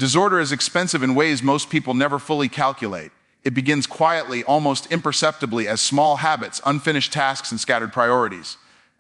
Disorder is expensive in ways most people never fully calculate. It begins quietly, almost imperceptibly, as small habits, unfinished tasks, and scattered priorities.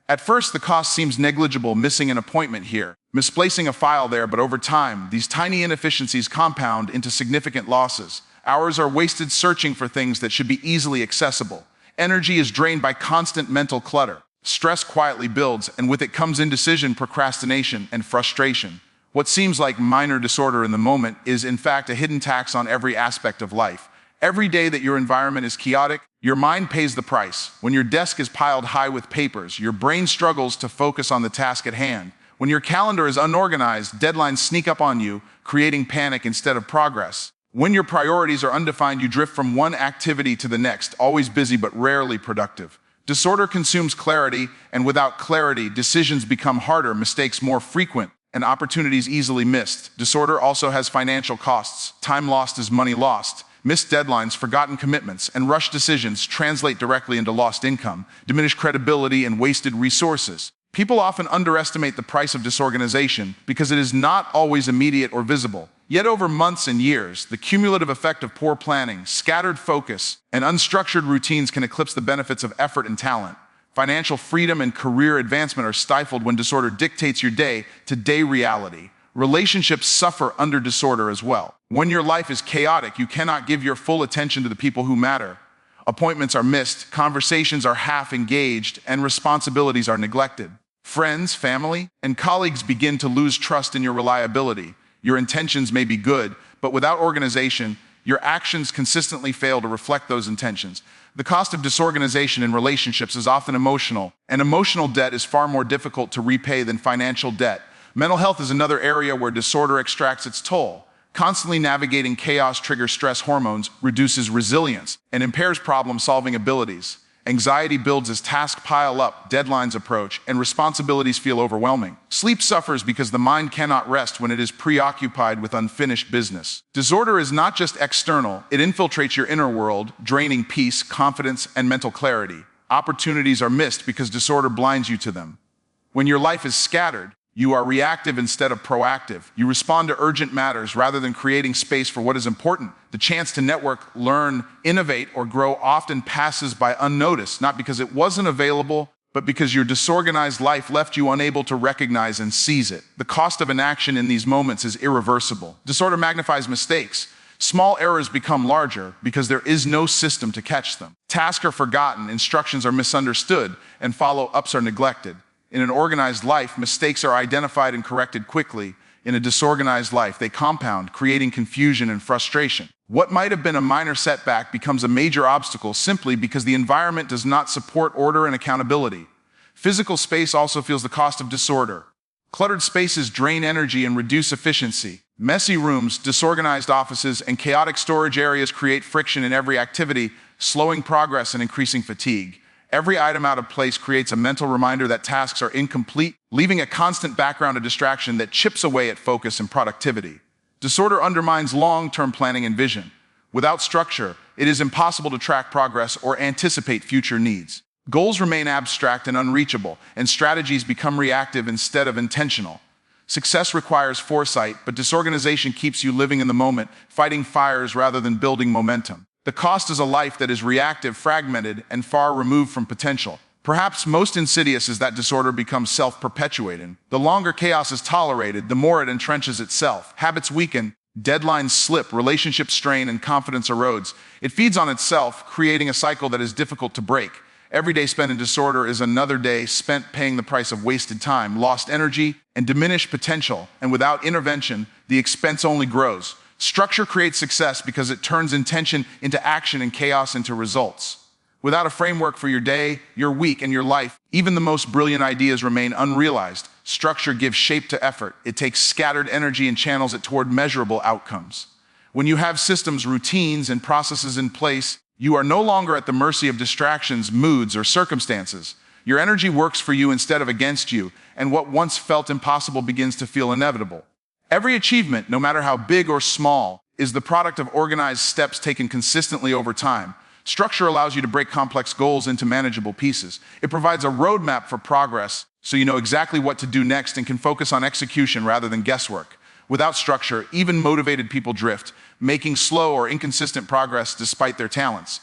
At first, the cost seems negligible, missing an appointment here, misplacing a file there, but over time, these tiny inefficiencies compound into significant losses. Hours are wasted searching for things that should be easily accessible. Energy is drained by constant mental clutter. Stress quietly builds, and with it comes indecision, procrastination, and frustration. What seems like minor disorder in the moment is, in fact, a hidden tax on every aspect of life. Every day that your environment is chaotic, your mind pays the price. When your desk is piled high with papers, your brain struggles to focus on the task at hand. When your calendar is unorganized, deadlines sneak up on you, creating panic instead of progress. When your priorities are undefined, you drift from one activity to the next, always busy but rarely productive. Disorder consumes clarity, and without clarity, decisions become harder, mistakes more frequent, and opportunities easily missed. Disorder also has financial costs. Time lost is money lost. Missed deadlines, forgotten commitments, and rushed decisions translate directly into lost income, diminished credibility, and wasted resources. People often underestimate the price of disorganization because it is not always immediate or visible. Yet over months and years, the cumulative effect of poor planning, scattered focus, and unstructured routines can eclipse the benefits of effort and talent. Financial freedom and career advancement are stifled when disorder dictates your day-to-day reality. Relationships suffer under disorder as well. When your life is chaotic, you cannot give your full attention to the people who matter. Appointments are missed, conversations are half engaged, and responsibilities are neglected. Friends, family, and colleagues begin to lose trust in your reliability. Your intentions may be good, but without organization, your actions consistently fail to reflect those intentions. The cost of disorganization in relationships is often emotional, and emotional debt is far more difficult to repay than financial debt. Mental health is another area where disorder extracts its toll. Constantly navigating chaos triggers stress hormones, reduces resilience, and impairs problem-solving abilities. Anxiety builds as tasks pile up, deadlines approach, and responsibilities feel overwhelming. Sleep suffers because the mind cannot rest when it is preoccupied with unfinished business. Disorder is not just external, it infiltrates your inner world, draining peace, confidence, and mental clarity. Opportunities are missed because disorder blinds you to them. When your life is scattered, you are reactive instead of proactive. You respond to urgent matters rather than creating space for what is important. The chance to network, learn, innovate, or grow often passes by unnoticed, not because it wasn't available, but because your disorganized life left you unable to recognize and seize it. The cost of inaction in these moments is irreversible. Disorder magnifies mistakes. Small errors become larger because there is no system to catch them. Tasks are forgotten, instructions are misunderstood, and follow-ups are neglected. In an organized life, mistakes are identified and corrected quickly. In a disorganized life, they compound, creating confusion and frustration. What might have been a minor setback becomes a major obstacle simply because the environment does not support order and accountability. Physical space also feels the cost of disorder. Cluttered spaces drain energy and reduce efficiency. Messy rooms, disorganized offices, and chaotic storage areas create friction in every activity, slowing progress and increasing fatigue. Every item out of place creates a mental reminder that tasks are incomplete, leaving a constant background of distraction that chips away at focus and productivity. Disorder undermines long-term planning and vision. Without structure, it is impossible to track progress or anticipate future needs. Goals remain abstract and unreachable, and strategies become reactive instead of intentional. Success requires foresight, but disorganization keeps you living in the moment, fighting fires rather than building momentum. The cost is a life that is reactive, fragmented, and far removed from potential. Perhaps most insidious is that disorder becomes self-perpetuating. The longer chaos is tolerated, the more it entrenches itself. Habits weaken, deadlines slip, relationships strain, and confidence erodes. It feeds on itself, creating a cycle that is difficult to break. Every day spent in disorder is another day spent paying the price of wasted time, lost energy, and diminished potential. And without intervention, the expense only grows. Structure creates success because it turns intention into action and chaos into results. Without a framework for your day, your week, and your life, even the most brilliant ideas remain unrealized. Structure gives shape to effort. It takes scattered energy and channels it toward measurable outcomes. When you have systems, routines, and processes in place, you are no longer at the mercy of distractions, moods, or circumstances. Your energy works for you instead of against you, and what once felt impossible begins to feel inevitable. Every achievement, no matter how big or small, is the product of organized steps taken consistently over time. Structure allows you to break complex goals into manageable pieces. It provides a roadmap for progress, so you know exactly what to do next and can focus on execution rather than guesswork. Without structure, even motivated people drift, making slow or inconsistent progress despite their talents.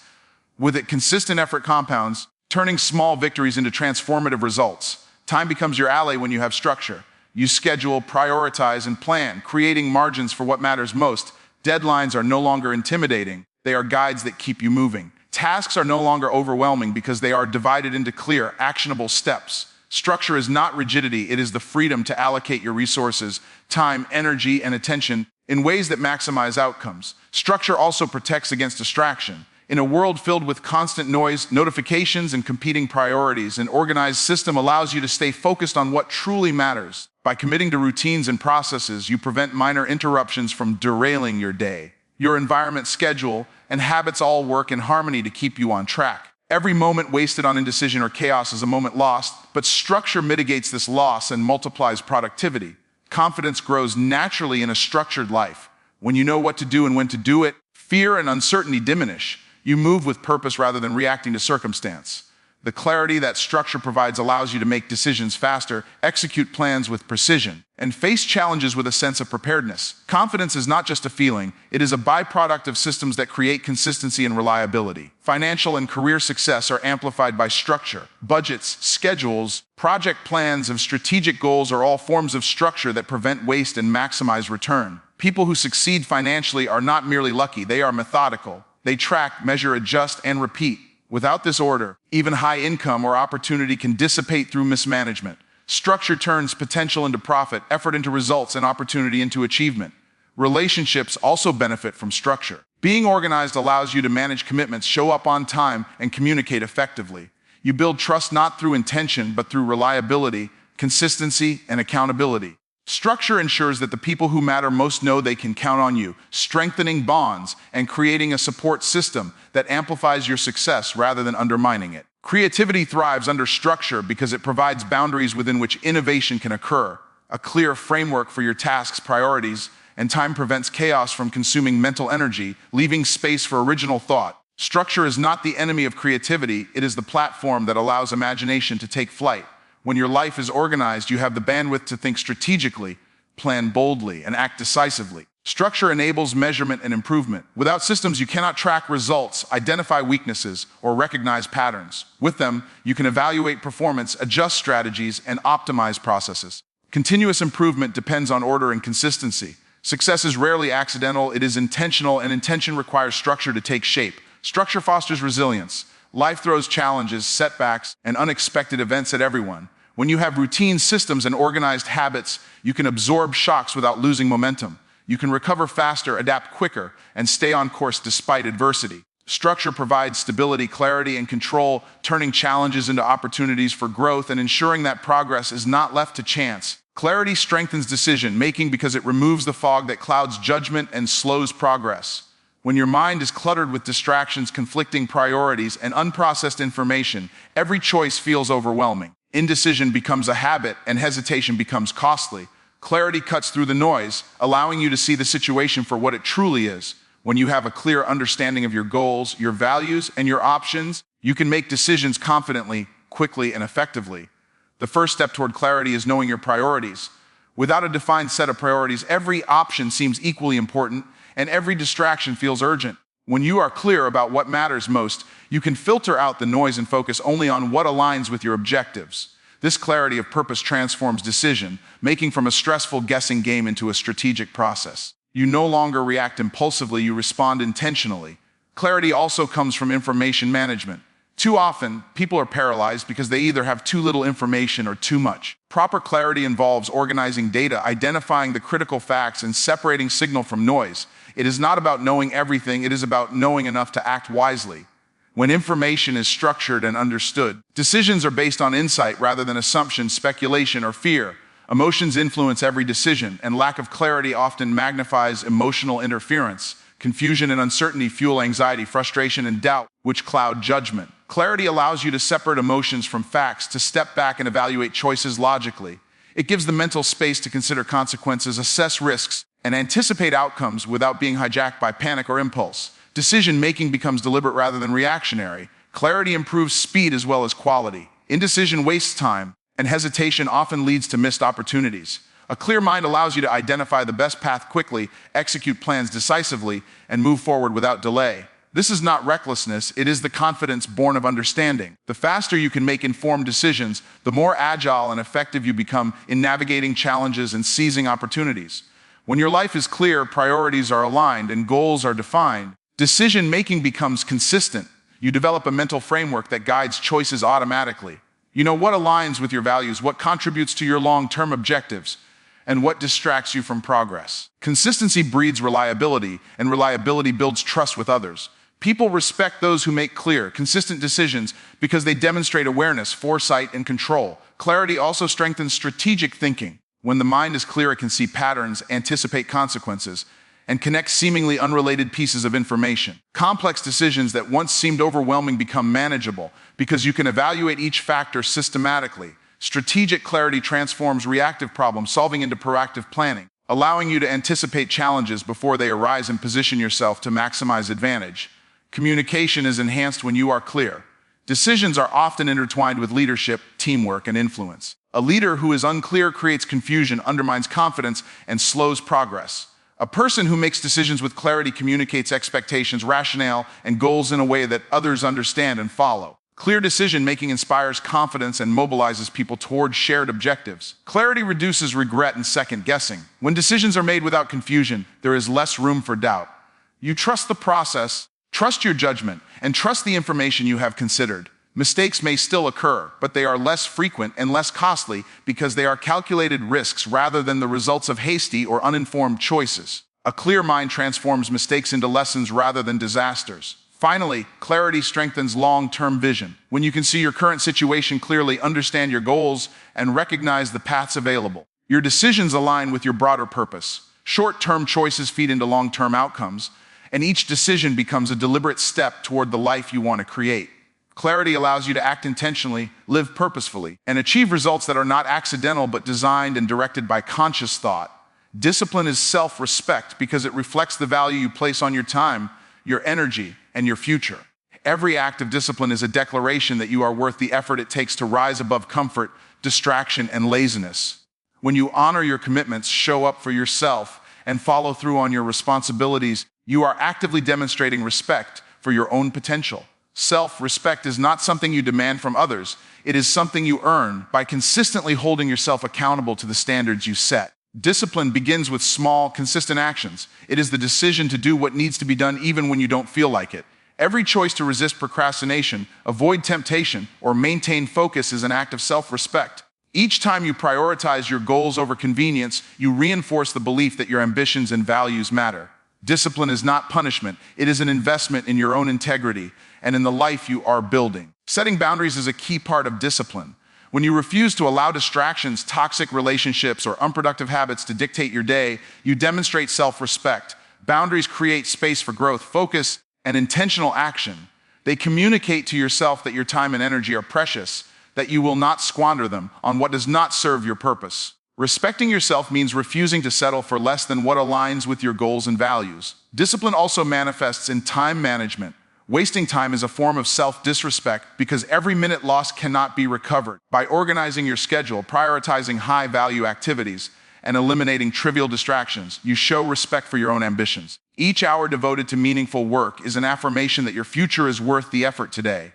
With it, consistent effort compounds, turning small victories into transformative results. Time becomes your ally when you have structure. You schedule, prioritize, and plan, creating margins for what matters most. Deadlines are no longer intimidating. They are guides that keep you moving. Tasks are no longer overwhelming because they are divided into clear, actionable steps. Structure is not rigidity, it is the freedom to allocate your resources, time, energy, and attention in ways that maximize outcomes. Structure also protects against distraction. In a world filled with constant noise, notifications, and competing priorities, an organized system allows you to stay focused on what truly matters. By committing to routines and processes, you prevent minor interruptions from derailing your day. Your environment, schedule, and habits all work in harmony to keep you on track. Every moment wasted on indecision or chaos is a moment lost, but structure mitigates this loss and multiplies productivity. Confidence grows naturally in a structured life. When you know what to do and when to do it, fear and uncertainty diminish. You move with purpose rather than reacting to circumstance. The clarity that structure provides allows you to make decisions faster, execute plans with precision, and face challenges with a sense of preparedness. Confidence is not just a feeling, it is a byproduct of systems that create consistency and reliability. Financial and career success are amplified by structure. Budgets, schedules, project plans, and strategic goals are all forms of structure that prevent waste and maximize return. People who succeed financially are not merely lucky, they are methodical. They track, measure, adjust, and repeat. Without this order, even high income or opportunity can dissipate through mismanagement. Structure turns potential into profit, effort into results, and opportunity into achievement. Relationships also benefit from structure. Being organized allows you to manage commitments, show up on time, and communicate effectively. You build trust not through intention, but through reliability, consistency, and accountability. Structure ensures that the people who matter most know they can count on you, strengthening bonds and creating a support system that amplifies your success rather than undermining it. Creativity thrives under structure because it provides boundaries within which innovation can occur. A clear framework for your tasks, priorities, and time prevents chaos from consuming mental energy, leaving space for original thought. Structure is not the enemy of creativity, it is the platform that allows imagination to take flight. When your life is organized, you have the bandwidth to think strategically, plan boldly, and act decisively. Structure enables measurement and improvement. Without systems, you cannot track results, identify weaknesses, or recognize patterns. With them, you can evaluate performance, adjust strategies, and optimize processes. Continuous improvement depends on order and consistency. Success is rarely accidental, it is intentional, and intention requires structure to take shape. Structure fosters resilience. Life throws challenges, setbacks, and unexpected events at everyone. When you have routine systems and organized habits, you can absorb shocks without losing momentum. You can recover faster, adapt quicker, and stay on course despite adversity. Structure provides stability, clarity, and control, turning challenges into opportunities for growth and ensuring that progress is not left to chance. Clarity strengthens decision-making because it removes the fog that clouds judgment and slows progress. When your mind is cluttered with distractions, conflicting priorities, and unprocessed information, every choice feels overwhelming. Indecision becomes a habit, and hesitation becomes costly. Clarity cuts through the noise, allowing you to see the situation for what it truly is. When you have a clear understanding of your goals, your values, and your options, you can make decisions confidently, quickly, and effectively. The first step toward clarity is knowing your priorities. Without a defined set of priorities, every option seems equally important, and every distraction feels urgent. When you are clear about what matters most, you can filter out the noise and focus only on what aligns with your objectives. This clarity of purpose transforms decision, making from a stressful guessing game into a strategic process. You no longer react impulsively, you respond intentionally. Clarity also comes from information management. Too often, people are paralyzed because they either have too little information or too much. Proper clarity involves organizing data, identifying the critical facts, and separating signal from noise. It is not about knowing everything, it is about knowing enough to act wisely. When information is structured and understood, decisions are based on insight rather than assumption, speculation, or fear. Emotions influence every decision, and lack of clarity often magnifies emotional interference. Confusion and uncertainty fuel anxiety, frustration, and doubt, which cloud judgment. Clarity allows you to separate emotions from facts, to step back and evaluate choices logically. It gives the mental space to consider consequences, assess risks, and anticipate outcomes without being hijacked by panic or impulse. Decision-making becomes deliberate rather than reactionary. Clarity improves speed as well as quality. Indecision wastes time, and hesitation often leads to missed opportunities. A clear mind allows you to identify the best path quickly, execute plans decisively, and move forward without delay. This is not recklessness, it is the confidence born of understanding. The faster you can make informed decisions, the more agile and effective you become in navigating challenges and seizing opportunities. When your life is clear, priorities are aligned, and goals are defined, decision-making becomes consistent. You develop a mental framework that guides choices automatically. You know what aligns with your values, what contributes to your long-term objectives, and what distracts you from progress. Consistency breeds reliability, and reliability builds trust with others. People respect those who make clear, consistent decisions because they demonstrate awareness, foresight, and control. Clarity also strengthens strategic thinking. When the mind is clear, it can see patterns, anticipate consequences, and connect seemingly unrelated pieces of information. Complex decisions that once seemed overwhelming become manageable because you can evaluate each factor systematically. Strategic clarity transforms reactive problem solving into proactive planning, allowing you to anticipate challenges before they arise and position yourself to maximize advantage. Communication is enhanced when you are clear. Decisions are often intertwined with leadership, teamwork, and influence. A leader who is unclear creates confusion, undermines confidence, and slows progress. A person who makes decisions with clarity communicates expectations, rationale, and goals in a way that others understand and follow. Clear decision-making inspires confidence and mobilizes people towards shared objectives. Clarity reduces regret and second-guessing. When decisions are made without confusion, there is less room for doubt. You trust the process, trust your judgment, and trust the information you have considered. Mistakes may still occur, but they are less frequent and less costly because they are calculated risks rather than the results of hasty or uninformed choices. A clear mind transforms mistakes into lessons rather than disasters. Finally, clarity strengthens long-term vision. When you can see your current situation clearly, understand your goals, and recognize the paths available, your decisions align with your broader purpose. Short-term choices feed into long-term outcomes, and each decision becomes a deliberate step toward the life you want to create. Clarity allows you to act intentionally, live purposefully, and achieve results that are not accidental but designed and directed by conscious thought. Discipline is self-respect because it reflects the value you place on your time, your energy, and your future. Every act of discipline is a declaration that you are worth the effort it takes to rise above comfort, distraction, and laziness. When you honor your commitments, show up for yourself, and follow through on your responsibilities, you are actively demonstrating respect for your own potential. Self-respect is not something you demand from others. It is something you earn by consistently holding yourself accountable to the standards you set. Discipline begins with small, consistent actions. It is the decision to do what needs to be done even when you don't feel like it. Every choice to resist procrastination, avoid temptation, or maintain focus is an act of self-respect. Each time you prioritize your goals over convenience, you reinforce the belief that your ambitions and values matter. Discipline is not punishment. It is an investment in your own integrity and in the life you are building. Setting boundaries is a key part of discipline. When you refuse to allow distractions, toxic relationships, or unproductive habits to dictate your day, you demonstrate self-respect. Boundaries create space for growth, focus, and intentional action. They communicate to yourself that your time and energy are precious, that you will not squander them on what does not serve your purpose. Respecting yourself means refusing to settle for less than what aligns with your goals and values. Discipline also manifests in time management. Wasting time is a form of self-disrespect because every minute lost cannot be recovered. By organizing your schedule, prioritizing high-value activities, and eliminating trivial distractions, you show respect for your own ambitions. Each hour devoted to meaningful work is an affirmation that your future is worth the effort today.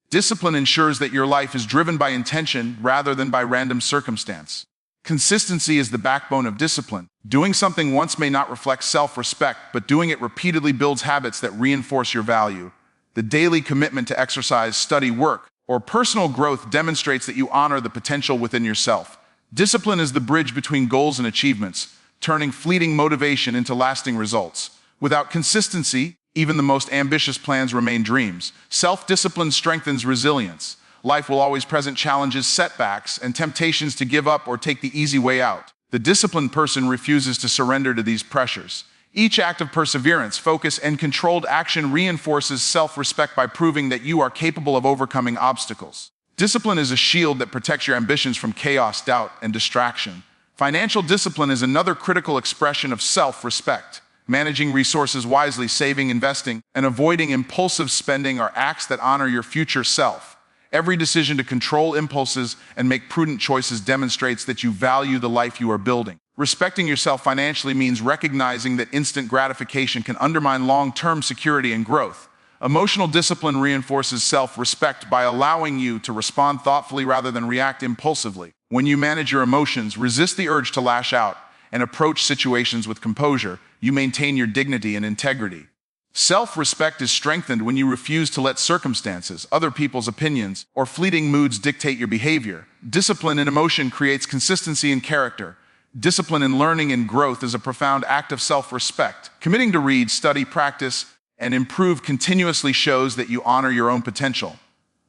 Discipline ensures that your life is driven by intention rather than by random circumstance. Consistency is the backbone of discipline. Doing something once may not reflect self-respect, but doing it repeatedly builds habits that reinforce your value. The daily commitment to exercise, study, work, or personal growth demonstrates that you honor the potential within yourself. Discipline is the bridge between goals and achievements, turning fleeting motivation into lasting results. Without consistency, even the most ambitious plans remain dreams. Self-discipline strengthens resilience. Life will always present challenges, setbacks, and temptations to give up or take the easy way out. The disciplined person refuses to surrender to these pressures. Each act of perseverance, focus, and controlled action reinforces self-respect by proving that you are capable of overcoming obstacles. Discipline is a shield that protects your ambitions from chaos, doubt, and distraction. Financial discipline is another critical expression of self-respect. Managing resources wisely, saving, investing, and avoiding impulsive spending are acts that honor your future self. Every decision to control impulses and make prudent choices demonstrates that you value the life you are building. Respecting yourself financially means recognizing that instant gratification can undermine long-term security and growth. Emotional discipline reinforces self-respect by allowing you to respond thoughtfully rather than react impulsively. When you manage your emotions, resist the urge to lash out, and approach situations with composure, you maintain your dignity and integrity. Self-respect is strengthened when you refuse to let circumstances, other people's opinions, or fleeting moods dictate your behavior. Discipline in emotion creates consistency in character. Discipline in learning and growth is a profound act of self-respect. Committing to read, study, practice, and improve continuously shows that you honor your own potential.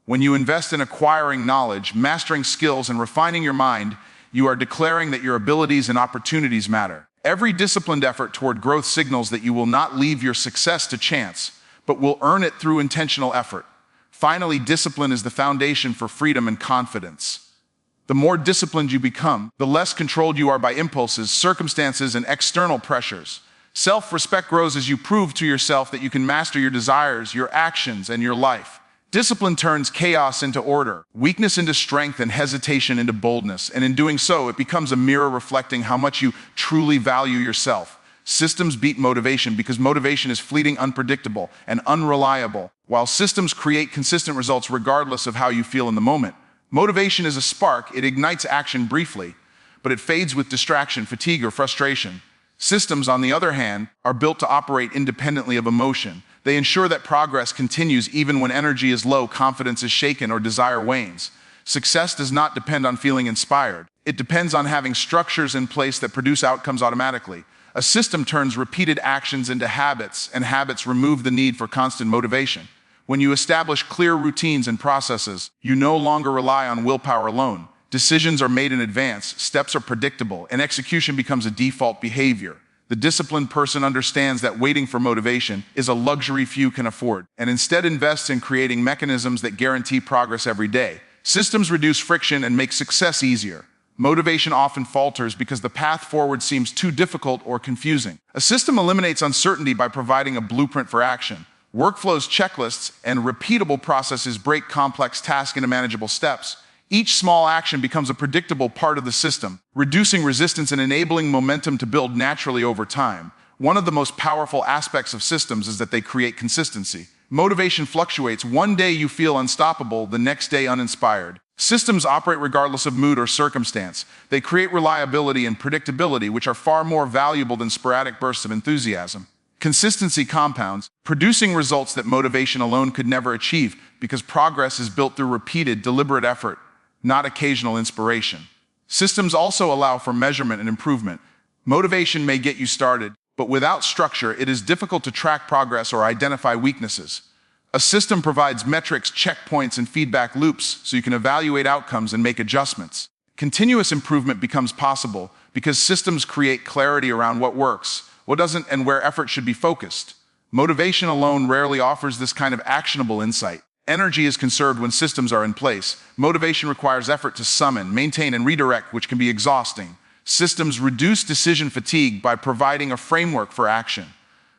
When you invest in acquiring knowledge, mastering skills, and refining your mind, you are declaring that your abilities and opportunities matter. Every disciplined effort toward growth signals that you will not leave your success to chance, but will earn it through intentional effort. Finally, discipline is the foundation for freedom and confidence. The more disciplined you become, the less controlled you are by impulses, circumstances, and external pressures. Self-respect grows as you prove to yourself that you can master your desires, your actions, and your life. Discipline turns chaos into order, weakness into strength, and hesitation into boldness. And in doing so, it becomes a mirror reflecting how much you truly value yourself. Systems beat motivation because motivation is fleeting, unpredictable, and unreliable, while systems create consistent results regardless of how you feel in the moment. Motivation is a spark. It ignites action briefly, but it fades with distraction, fatigue, or frustration. Systems, on the other hand, are built to operate independently of emotion. They ensure that progress continues even when energy is low, confidence is shaken, or desire wanes. Success does not depend on feeling inspired. It depends on having structures in place that produce outcomes automatically. A system turns repeated actions into habits, and habits remove the need for constant motivation. When you establish clear routines and processes, you no longer rely on willpower alone. Decisions are made in advance, steps are predictable, and execution becomes a default behavior. The disciplined person understands that waiting for motivation is a luxury few can afford, and instead invests in creating mechanisms that guarantee progress every day. Systems reduce friction and make success easier. Motivation often falters because the path forward seems too difficult or confusing. A system eliminates uncertainty by providing a blueprint for action. Workflows, checklists, and repeatable processes break complex tasks into manageable steps. Each small action becomes a predictable part of the system, reducing resistance and enabling momentum to build naturally over time. One of the most powerful aspects of systems is that they create consistency. Motivation fluctuates. One day you feel unstoppable, the next day uninspired. Systems operate regardless of mood or circumstance. They create reliability and predictability, which are far more valuable than sporadic bursts of enthusiasm. Consistency compounds, producing results that motivation alone could never achieve, because progress is built through repeated, deliberate effort, not occasional inspiration. Systems also allow for measurement and improvement. Motivation may get you started, but without structure, it is difficult to track progress or identify weaknesses. A system provides metrics, checkpoints, and feedback loops so you can evaluate outcomes and make adjustments. Continuous improvement becomes possible because systems create clarity around what works, what doesn't, and where effort should be focused. Motivation alone rarely offers this kind of actionable insight. Energy is conserved when systems are in place. Motivation requires effort to summon, maintain, and redirect, which can be exhausting. Systems reduce decision fatigue by providing a framework for action.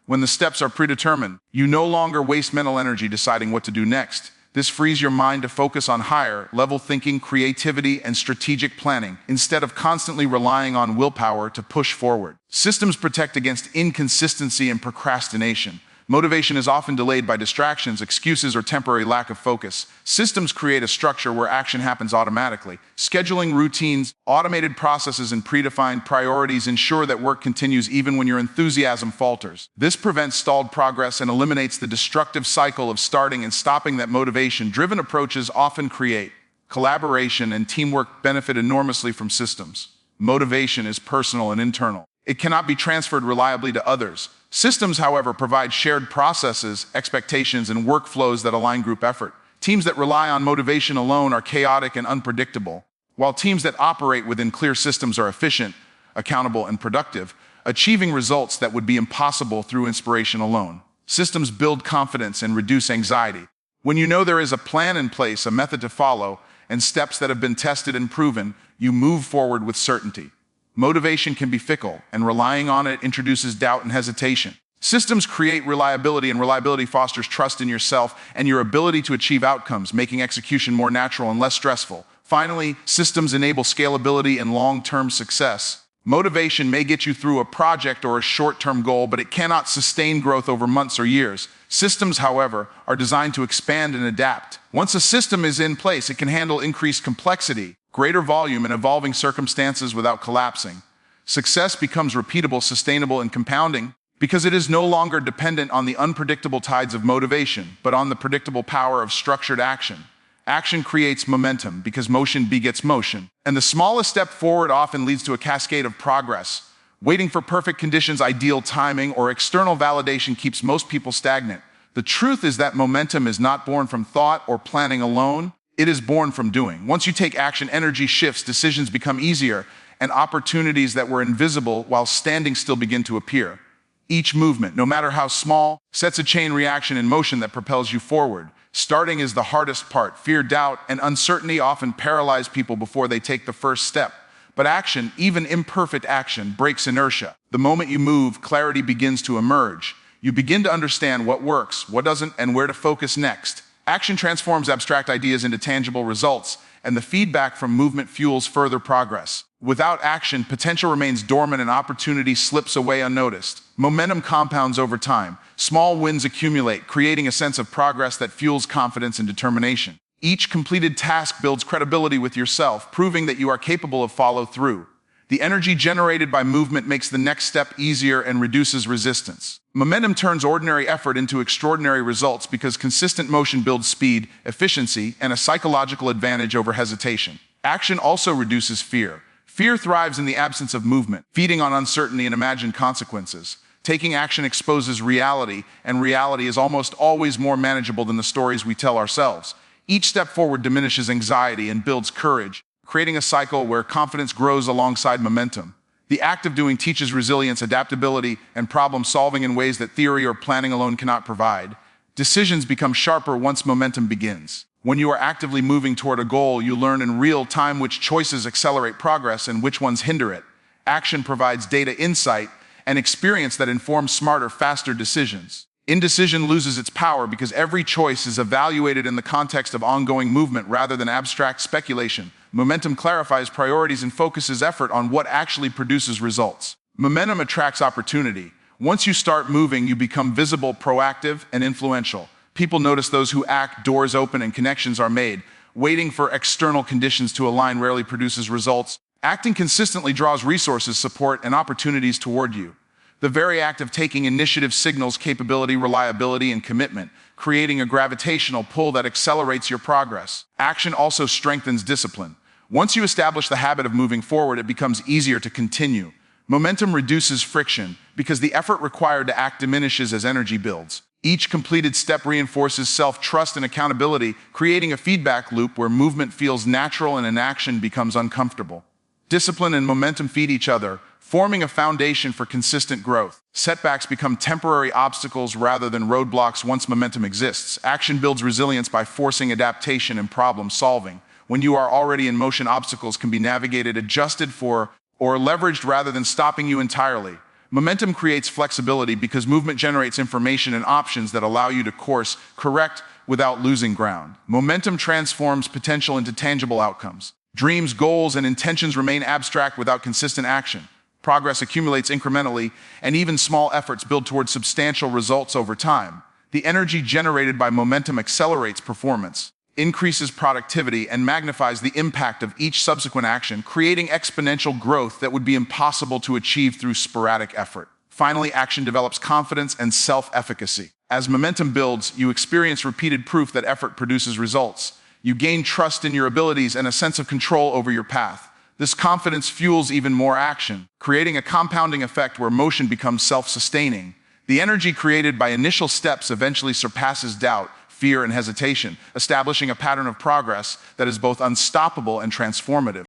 When the steps are predetermined, you no longer waste mental energy deciding what to do next. This frees your mind to focus on higher-level thinking, creativity, and strategic planning, instead of constantly relying on willpower to push forward. Systems protect against inconsistency and procrastination. Motivation is often delayed by distractions, excuses, or temporary lack of focus. Systems create a structure where action happens automatically. Scheduling routines, automated processes, and predefined priorities ensure that work continues even when your enthusiasm falters. This prevents stalled progress and eliminates the destructive cycle of starting and stopping that motivation-driven approaches often create. Collaboration and teamwork benefit enormously from systems. Motivation is personal and internal. It cannot be transferred reliably to others. Systems, however, provide shared processes, expectations, and workflows that align group effort. Teams that rely on motivation alone are chaotic and unpredictable, while teams that operate within clear systems are efficient, accountable, and productive, achieving results that would be impossible through inspiration alone. Systems build confidence and reduce anxiety. When you know there is a plan in place, a method to follow, and steps that have been tested and proven, you move forward with certainty. Motivation can be fickle, and relying on it introduces doubt and hesitation. Systems create reliability, and reliability fosters trust in yourself and your ability to achieve outcomes, making execution more natural and less stressful. Finally, systems enable scalability and long-term success. Motivation may get you through a project or a short-term goal, but it cannot sustain growth over months or years. Systems, however, are designed to expand and adapt. Once a system is in place, it can handle increased complexity, greater volume, and evolving circumstances without collapsing. Success becomes repeatable, sustainable, and compounding because it is no longer dependent on the unpredictable tides of motivation, but on the predictable power of structured action. Action creates momentum because motion begets motion. And the smallest step forward often leads to a cascade of progress. Waiting for perfect conditions, ideal timing, or external validation keeps most people stagnant. The truth is that momentum is not born from thought or planning alone. It is born from doing. Once you take action, energy shifts, decisions become easier, and opportunities that were invisible while standing still begin to appear. Each movement, no matter how small, sets a chain reaction in motion that propels you forward. Starting is the hardest part. Fear, doubt, and uncertainty often paralyze people before they take the first step. But action, even imperfect action, breaks inertia. The moment you move, clarity begins to emerge. You begin to understand what works, what doesn't, and where to focus next. Action transforms abstract ideas into tangible results, and the feedback from movement fuels further progress. Without action, potential remains dormant and opportunity slips away unnoticed. Momentum compounds over time. Small wins accumulate, creating a sense of progress that fuels confidence and determination. Each completed task builds credibility with yourself, proving that you are capable of follow-through. The energy generated by movement makes the next step easier and reduces resistance. Momentum turns ordinary effort into extraordinary results because consistent motion builds speed, efficiency, and a psychological advantage over hesitation. Action also reduces fear. Fear thrives in the absence of movement, feeding on uncertainty and imagined consequences. Taking action exposes reality, and reality is almost always more manageable than the stories we tell ourselves. Each step forward diminishes anxiety and builds courage, creating a cycle where confidence grows alongside momentum. The act of doing teaches resilience, adaptability, and problem-solving in ways that theory or planning alone cannot provide. Decisions become sharper once momentum begins. When you are actively moving toward a goal, you learn in real time which choices accelerate progress and which ones hinder it. Action provides data, insight, and experience that informs smarter, faster decisions. Indecision loses its power because every choice is evaluated in the context of ongoing movement rather than abstract speculation. Momentum clarifies priorities and focuses effort on what actually produces results. Momentum attracts opportunity. Once you start moving, you become visible, proactive, and influential. People notice those who act, doors open, and connections are made. Waiting for external conditions to align rarely produces results. Acting consistently draws resources, support, and opportunities toward you. The very act of taking initiative signals capability, reliability, and commitment, creating a gravitational pull that accelerates your progress. Action also strengthens discipline. Once you establish the habit of moving forward, it becomes easier to continue. Momentum reduces friction because the effort required to act diminishes as energy builds. Each completed step reinforces self-trust and accountability, creating a feedback loop where movement feels natural and inaction becomes uncomfortable. Discipline and momentum feed each other, forming a foundation for consistent growth. Setbacks become temporary obstacles rather than roadblocks once momentum exists. Action builds resilience by forcing adaptation and problem solving. When you are already in motion, obstacles can be navigated, adjusted for, or leveraged rather than stopping you entirely. Momentum creates flexibility because movement generates information and options that allow you to course correct without losing ground. Momentum transforms potential into tangible outcomes. Dreams, goals, and intentions remain abstract without consistent action. Progress accumulates incrementally, and even small efforts build towards substantial results over time. The energy generated by momentum accelerates performance, increases productivity, and magnifies the impact of each subsequent action, creating exponential growth that would be impossible to achieve through sporadic effort. Finally, action develops confidence and self-efficacy. As momentum builds, you experience repeated proof that effort produces results. You gain trust in your abilities and a sense of control over your path. This confidence fuels even more action, creating a compounding effect where motion becomes self-sustaining. The energy created by initial steps eventually surpasses doubt, fear, and hesitation, establishing a pattern of progress that is both unstoppable and transformative.